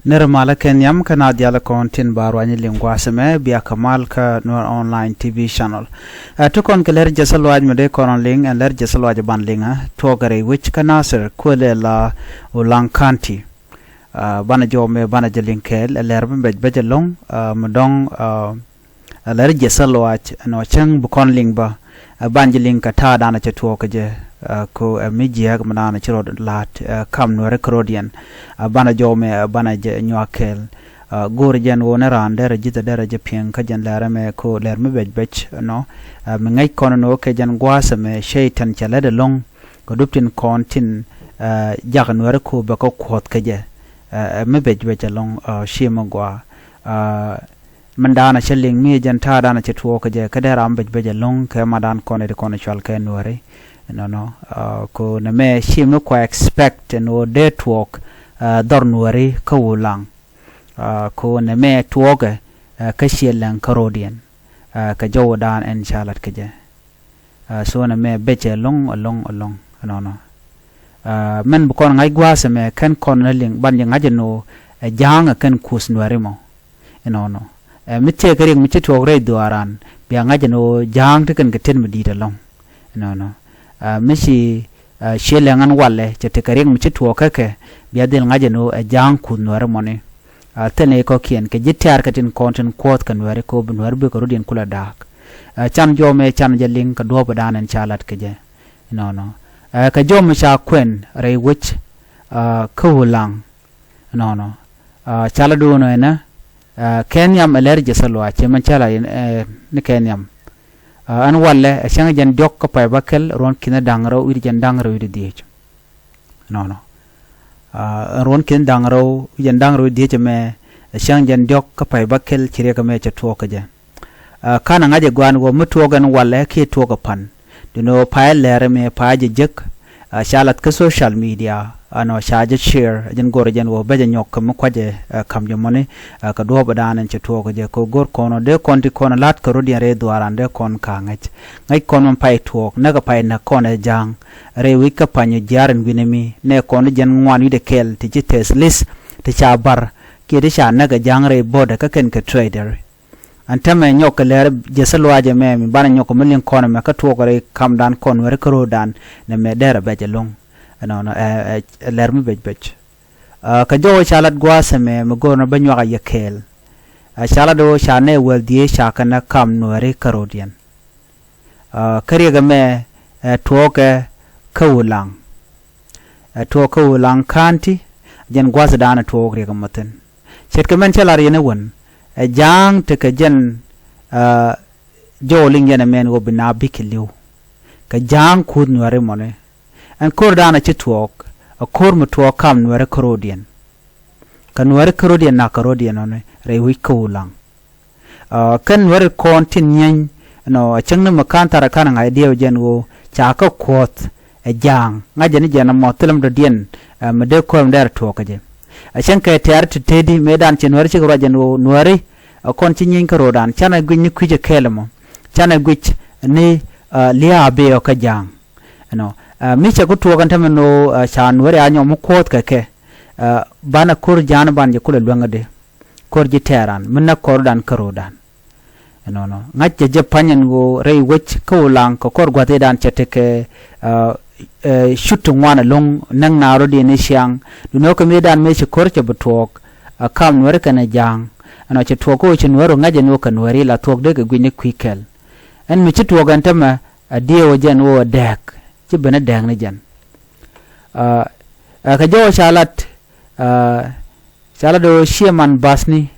Nirmala Kenyam kana diala kontin barwani lingwaseme biya kamal ka Nuer online TV channel. Tukon ke ler jasalwaj mede koron ling and ler jasalwaj ban linga togare which kanasir kwele la ulang kanti. Bana jome bana jalinkel ler bej long madong ler jasalwaj no chang bukon ling ba banjiling ka ta dana che tuokaje ko mijia manana chiro lat kam Nuer krodian bana jome bana nyakel gorjen woneran der jita der japien ka jan larame ko lerme bej no mengai kono no ke jan gwasa me shaitan chalade long ko duptin kontin jag Nuer ko ba ko khot kaje me bej long shima gwa mandana cheling mi jan ta dana che tuo kaje kadera bej long ke madan kono de kono chal ke Nuer no ko na me shim no ko expect no de talk dor Nuer ko ulang ko na me tuoge ka shelan karodian ka jodan en chalat kaje so na me beche long no men bu kon ngai gwasa me kan kon na ling ban yang ajeno jang kan kus Nuer mo no mitte kare mitte to re duaran biya ngajeno jang te kan gaten medida long no misi shelangan walle chete kare mitte to kake biya del ngajeno jang kun Nuer mone tene ko kien ke jitar katin konten quote kan Nuer ko Nuer be ko rodien kula dak chan jome chan jaling ka do badanen chalat keje no ka jom sha kwen re wich ko ulang no chaladu no ena Kenyam allergy salwa che man chala ni Kenyam an walle shanga jan dok ko pay bakel ron kina dangro wi jan dangro wi diech no ron kin dangro jan dangro wi diech me shanga jan dok ko pay bakel chire ka me cha to ka je kana ngaje gwan go muto gan walle ke to ka pan dino pay lere me pay jek shalat ka social media ano shaje share jen gor jen wo beje nyok kam kwaje kam jomone ka do badanen che to ko je ko gor kono de konti kono lat ka rodi re duaran de kon ka ngai kono pai to na ga pai na kono jang re wi ka panyo jaran winemi ne kono jen ngwan wi de kel ti jites lis ti cha bar ki de sha na ga jang re boda ka ken ka trader antame nyok le jesalwaje me mi bana nyok mulin kono me ka to ko re kam dan kon wer ko dan ne me dera beje long no lermi bej ka jo chalat gwaseme mgorno banyo ga yakel chalado chane weldi chakana kam Nuer karodian kariga me toke kawulang toke ulang kanti jen gwasa dana toke riga maten chet kamen chalar yene won jang te ka jen jo lingena men wo bina bikiliu ka jang kud Nuer mone an kordana chituok a kormu to kam Nuer karodian kan Nuer karodian na karodian one re wi kulang kan Nuer kontin nyen no changna makanta ra kana ngai dio jen wo cha ka kot e jang ngajeni jena motelam do dien mede ko der to kaje a chen ka ter tedi medan chen Nuer chigro jen wo Nuer kontin nyen karodan chana gwinni kuje kelmo chana gwich ni lia be o ka jang no micha ko tuwa kan no cha Nuer anyo mo kot kake bana kur jan ban je kula lwangade kor ji teran minna kor dan karodan no ngache je panyen go rei wech ko lang ko kor gwate dan cheteke shutu ngwana long nang naro di ni siang duno ko medan me che kor che butok kam Nuer kana jang ano che tuwa ko che Nuer ngaje no kan Nuer la tok de gwini kwikel en mi che tuwa kan tama dio jen wo dek ci bena dang ni jan ka jo salado sheman basni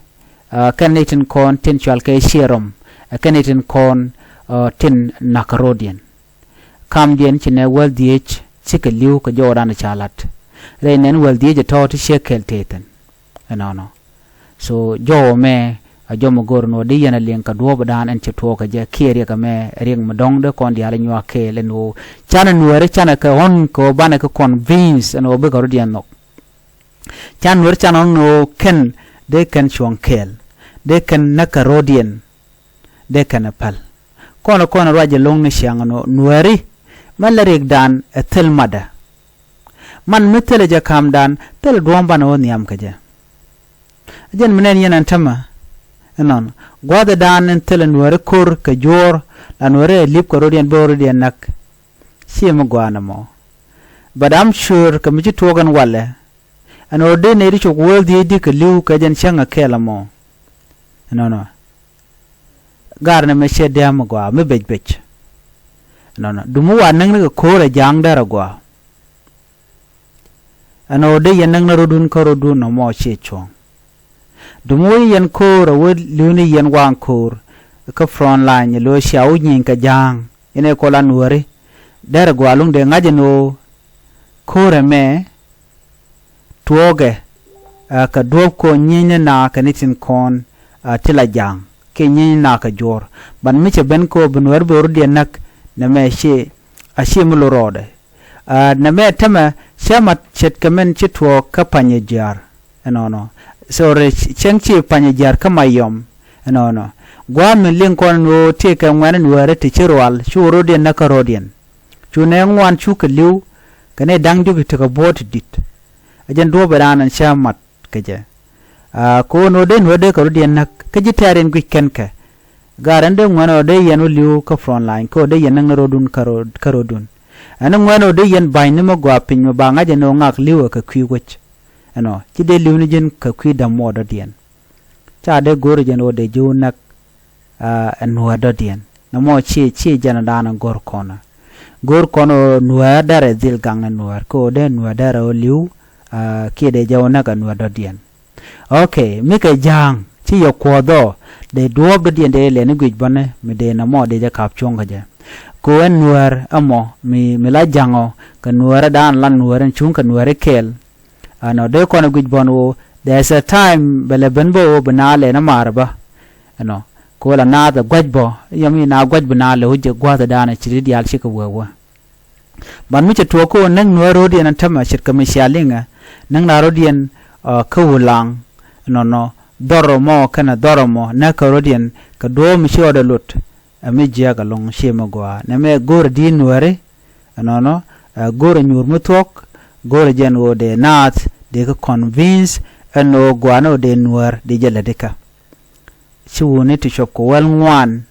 kanitin kon tin chal ke sherom kanitin kon tin nakarodian kam dien chine wel diech cikeliu ka jo ran chalat reinen wel diech to ti shekel teten no so jo me jo mo gorno de yana len ka do badan en to ka je kire ka me ring madong de kon dia nywa ke le no chana Nuer chana ka on ko bana ka convince no be ko dia no chan Nuer chana no ken de ken chon kel de ken nakarodian de ken pal kono raje long ni siang no Nueri malarik dan etel mada man metele ja kam dan tel domba no niam ka je jen menen yen antama non gwada dan entel nuer kor ka jor la nuer lip ko rodien bo rodien nak siema gwana mo but I'm sure ka mi togan wale an orde ne ri chok world di ka liu ka jen changa kela mo no garna me shede am gwa me bej no dumu wa nang ne ko ra jang dara gwa an orde yen nang na rodun ko rodun no mo che chong dumu yen ko ra wo liu ni yen wang ko ka front line lo xiao nyin ka jang ene ko la nuere dara gwa lung de ngaje no kore me tuoge ka dop ko nyine na ka nitin kon tila jang ke nyine na ka jor ban mi che ben ko bunwer bor de nak na me she ashi mulo rode na me tama shama chet kamen che tuo ka panye jar no so re chengchi panye jar ka mayom no gwa mi ling kon no te ka ngwan nwere te chirwal shuro de na ka rodien chune ngwan chu ka liu kane dang jogi to ka bot dit ajan do baranan shamat kaje ko no den wode ko den nak kaje taren gu kenka garande ngwano de yanu liu ka front line ko de yan ngaro dun karo dun an ngwano de yan bayni mo gwa pin mo banga je no ngak liu ka kwi goch ano ti de liu ni jen ka kwi da mo do den cha de gor jen o de ju nak an wado den no mo chi jana dana gor kona gor kono nuer dare dil gang nuer ko de nuer dare o liu ki de jawna ka nuer do dien okay mi ke jang ti yo kodo de duob dien de le ni guj bone mi de na mo de ja kap chonga je ko en nuer amo mi la jango ka nuer dan lan nuer chung ka nuer kel ano de kono guj bono there's a time bele benbo banale na marba ano ko la na da gwajbo yami na gwajbo na le huje gwada dana chiri dial shi ka wawa ban mi che to ko nang no rodi nan tama shir ka mi shalinga nang na rodian ka ulang no doromo kana doromo na ka rodian ka do mi shi oda lut mi jiya ga long shi ma gwa na me gor di nuere no gor nyur mutok gor jen wo de nat de ka convince no gwa no de nuer de jela de ka shi woni ti shoko wal ngwan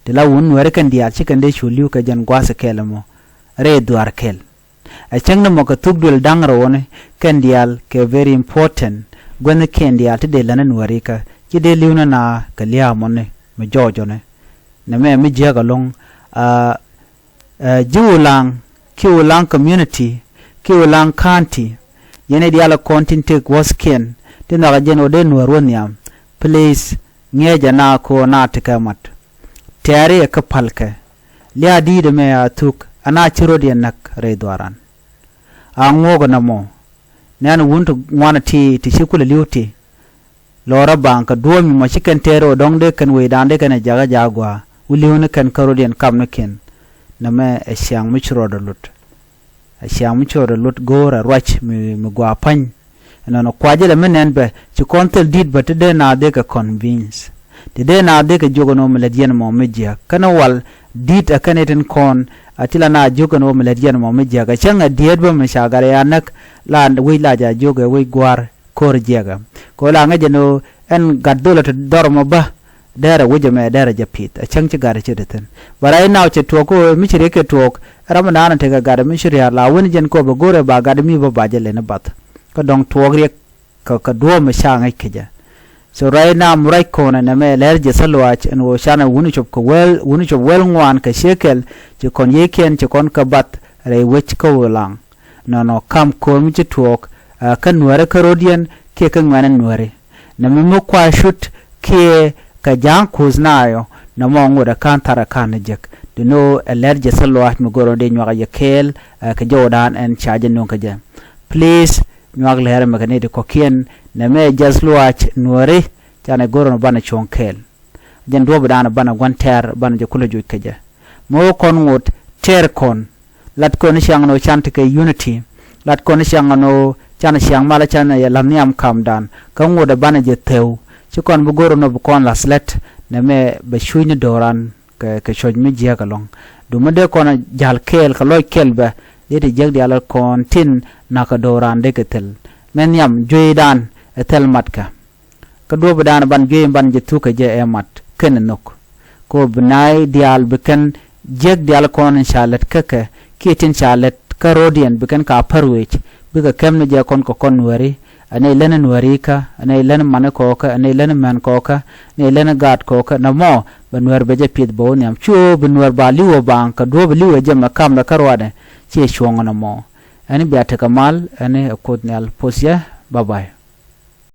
de la won nuere kan dia chi kan de shuliu ka jan gwa sa kelamo re duar kel a changna mo ka tugdul dangra woni kan dial ke very important gwen ken dial te de lana nuere ka ki de liuna na ka liya monne me jojo ne na me mi jiga long jiulang ki ulang community ki ulang county yene diala continent was ken te na ga jeno de nuer woniam please ngeja na ko na tikamat tare ka palka liya di de me atuk ana chiro de nak re dwaran angogo namo nan wuntu ngwana ti shikula liuti lora banka duomi ma chicken tero dong de kan we dande kan jaga jagwa uliune kan karodian kamno ken name asyang michro de lut asyang michro de lut gora rwach mi gwa pan no kwaje menen be ci kontel dit but de na de ka convince de na de ka jogono meladian mo media kana wal dit akaneten kon atila na jogono meladian mo media ka changa diet ba mashagare yanak la we la ja joge we gwar kor jega ko la ngaje no en gaddola to dormo ba dara wuje me dara japit a chang ci gare ci deten barai naw ci to ko mi ci reke tok ramana na te ga gare mi shirya la woni jen ko ba gore ba gade mi ba bajele na bat ka dong tuogre ka do me shanga keja so right now murai kona na me läär jiɛthä lɔaac en wo shana wuni chop ko wel ngwan ka shekel ci kon yeken ci kon ka bat re wech ka ulang no kam ko mi ci tuok ka nuere ka rodien ke ka ngwan nuere na me mo kwa shut ke ka jang kuznayo na mo ngoda kan tara kan jek de no läär jiɛthä lɔaac mi goro de nywa yekel ka jodan en charge no ka jam please nywa läär me ka ne de kokien na me jiɛthä lɔaac nuere chana goro bana chonkel jen do bana bana gwanter bana je kula jo keja mo kon ngot ter kon lat kon shang no chante ke unity lat kon shang no chana shang mala chana ya lamniam kamdan ka ngoda bana je tew ci kon bu goro no bu kon la slet na me be shuyni doran ke shoj mi je galong du mo de kon jal kel ka loy kelbe yede jegdi ala kon tin na ka doran de ketel men yam joydan etel matka ka do badan ban ge ban je tu ka je emat ken nok ko bnai dial beken jeg dial kon shalet keke kitin shalet karodian beken ka parwech biga kemne je kon ko kon wari ane lene nuääri ka ane lene mane koka ane lene man koka ane lene gat koka na mo benwer beje pit bo nyam chuo benwer bali wo bang ka do bali wo je makam la karwade che chwongo na mo ani biate kamal ane akod nyal posya bye bye